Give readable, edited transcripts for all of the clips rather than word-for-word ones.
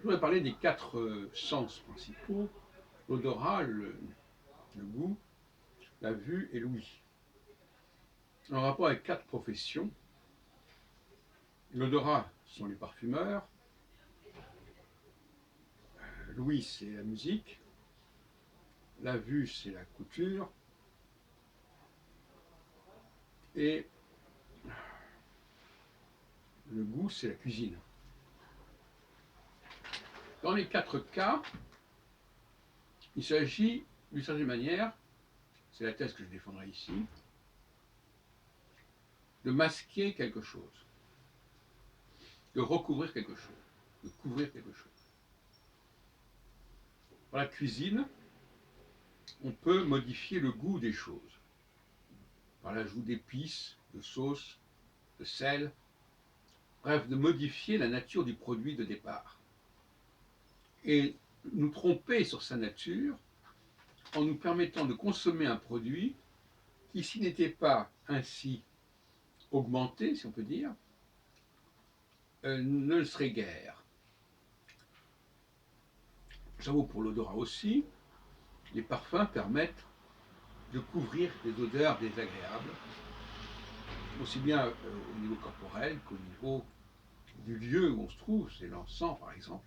voudrais parler des quatre sens principaux, l'odorat, le goût, la vue et l'ouïe. En rapport avec quatre professions, l'odorat sont les parfumeurs, l'ouïe c'est la musique, la vue c'est la couture et le goût c'est la cuisine. Dans les quatre cas, il s'agit d'une certaine manière, c'est la thèse que je défendrai ici, de masquer quelque chose, de recouvrir quelque chose, de couvrir quelque chose. Dans la cuisine, on peut modifier le goût des choses par l'ajout d'épices, de sauces, de sel, bref, de modifier la nature du produit de départ. Et nous tromper sur sa nature en nous permettant de consommer un produit qui, s'il n'était pas ainsi augmenté, si on peut dire, ne le serait guère. Ça vaut pour l'odorat aussi. Les parfums permettent de couvrir les odeurs désagréables, aussi bien au niveau corporel qu'au niveau du lieu où on se trouve, c'est l'encens par exemple.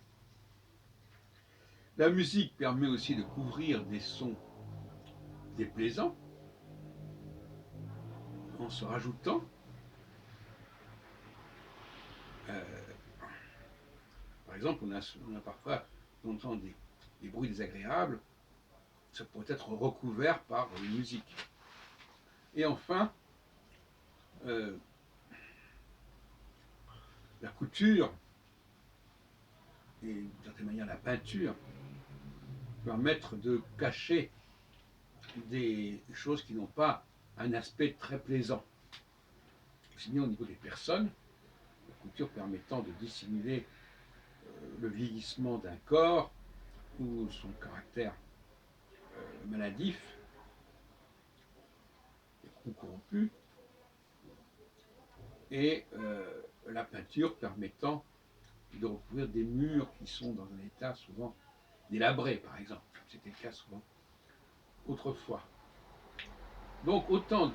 La musique permet aussi de couvrir des sons déplaisants en se rajoutant par exemple, on a parfois, on entend des bruits désagréables, ça pourrait être recouvert par une musique. Et enfin, la couture, et d'une certaine manière la peinture, permettent de cacher des choses qui n'ont pas un aspect très plaisant. Aussi bien au niveau des personnes, la couture permettant de dissimuler le vieillissement d'un corps ou son caractère maladif ou corrompu, et la peinture permettant de recouvrir des murs qui sont dans un état souvent délabré, par exemple. C'était le cas souvent autrefois. Donc autant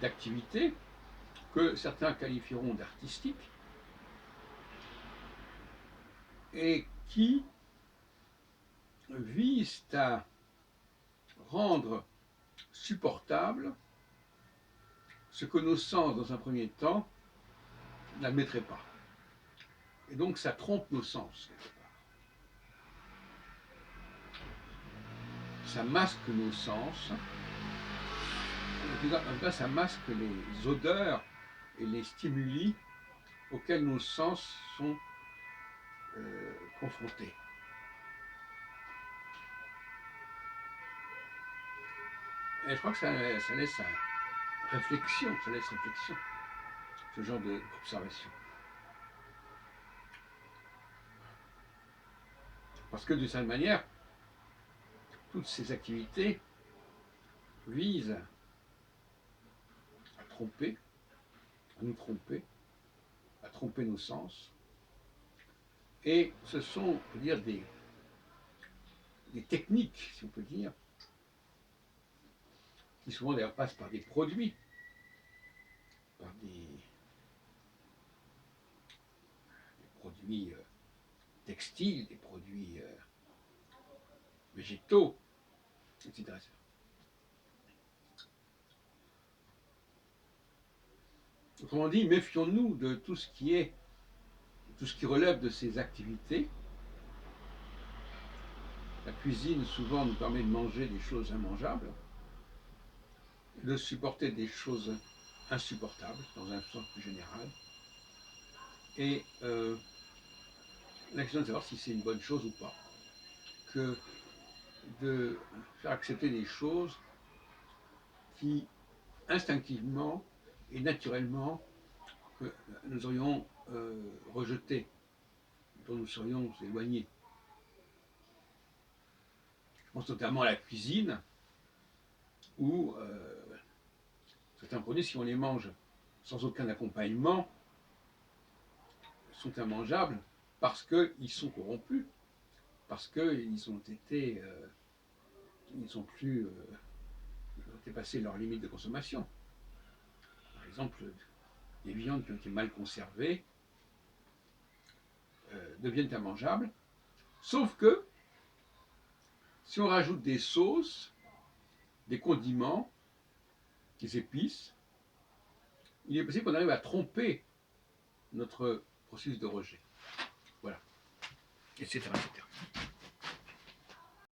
d'activités que certains qualifieront d'artistiques et qui visent à rendre supportable ce que nos sens, dans un premier temps, n'admettraient pas. Et donc ça trompe nos sens, quelque part. Ça masque nos sens. En tout cas, ça masque les odeurs et les stimuli auxquels nos sens sont confrontés. Et je crois que ça laisse réflexion, ce genre d'observation. Parce que d'une certaine manière, toutes ces activités visent à tromper, à nous tromper, à tromper nos sens. Et ce sont, on peut dire, des techniques, si on peut dire, qui souvent d'ailleurs passent par des produits, par des produits textiles, des produits végétaux, etc. Autrement dit, méfions-nous de tout ce qui relève de ces activités. La cuisine souvent nous permet de manger des choses immangeables, de supporter des choses insupportables dans un sens plus général. Et la question est de savoir si c'est une bonne chose ou pas. Que de faire accepter des choses qui instinctivement et naturellement que nous aurions rejetées, dont nous serions éloignés. Je pense notamment à la cuisine, où certains produits, si on les mange sans aucun accompagnement, sont immangeables, parce qu'ils sont corrompus, parce qu'ils ont été, ils ont plus, ils ont dépassé leurs limites de consommation. Par exemple, les viandes qui ont été mal conservées deviennent immangeables, sauf que si on rajoute des sauces, des condiments, des épices, il est possible qu'on arrive à tromper notre processus de rejet. Voilà, etc. etc.